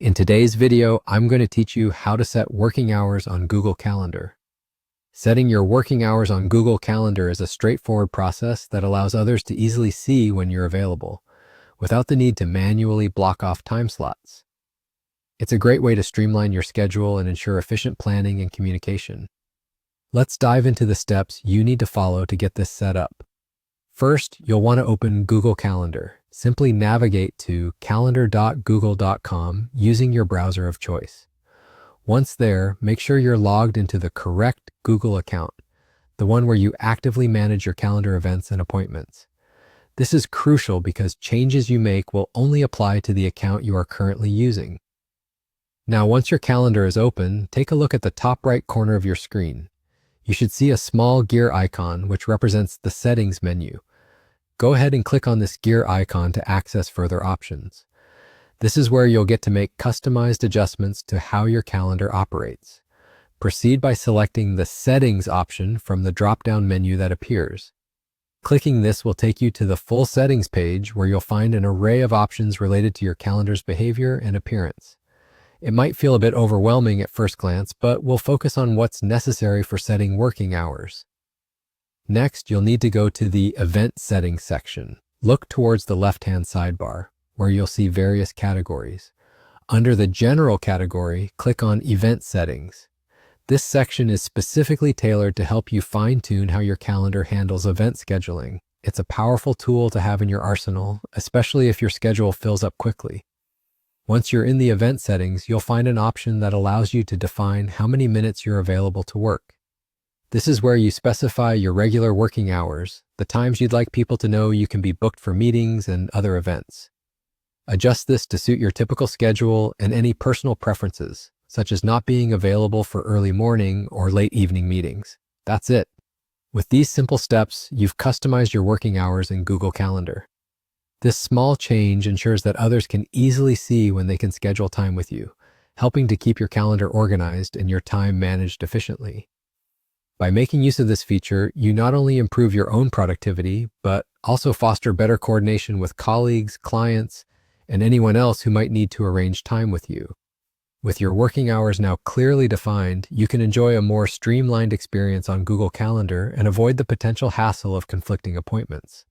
In today's video, I'm going to teach you how to set working hours on Google Calendar. Setting your working hours on Google Calendar is a straightforward process that allows others to easily see when you're available, without the need to manually block off time slots. It's a great way to streamline your schedule and ensure efficient planning and communication. Let's dive into the steps you need to follow to get this set up. First, you'll want to open Google Calendar. Simply navigate to calendar.google.com using your browser of choice. Once there, make sure you're logged into the correct Google account, the one where you actively manage your calendar events and appointments. This is crucial because changes you make will only apply to the account you are currently using. Now, once your calendar is open, take a look at the top right corner of your screen. You should see a small gear icon which represents the Settings menu. Go ahead and click on this gear icon to access further options. This is where you'll get to make customized adjustments to how your calendar operates. Proceed by selecting the Settings option from the drop-down menu that appears. Clicking this will take you to the full settings page where you'll find an array of options related to your calendar's behavior and appearance. It might feel a bit overwhelming at first glance, but we'll focus on what's necessary for setting working hours. Next, you'll need to go to the Event Settings section. Look towards the left-hand sidebar, where you'll see various categories. Under the General category, click on Event Settings. This section is specifically tailored to help you fine-tune how your calendar handles event scheduling. It's a powerful tool to have in your arsenal, especially if your schedule fills up quickly. Once you're in the event settings, you'll find an option that allows you to define how many minutes you're available to work. This is where you specify your regular working hours, the times you'd like people to know you can be booked for meetings and other events. Adjust this to suit your typical schedule and any personal preferences, such as not being available for early morning or late evening meetings. That's it. With these simple steps, you've customized your working hours in Google Calendar. This small change ensures that others can easily see when they can schedule time with you, helping to keep your calendar organized and your time managed efficiently. By making use of this feature, you not only improve your own productivity, but also foster better coordination with colleagues, clients, and anyone else who might need to arrange time with you. With your working hours now clearly defined, you can enjoy a more streamlined experience on Google Calendar and avoid the potential hassle of conflicting appointments.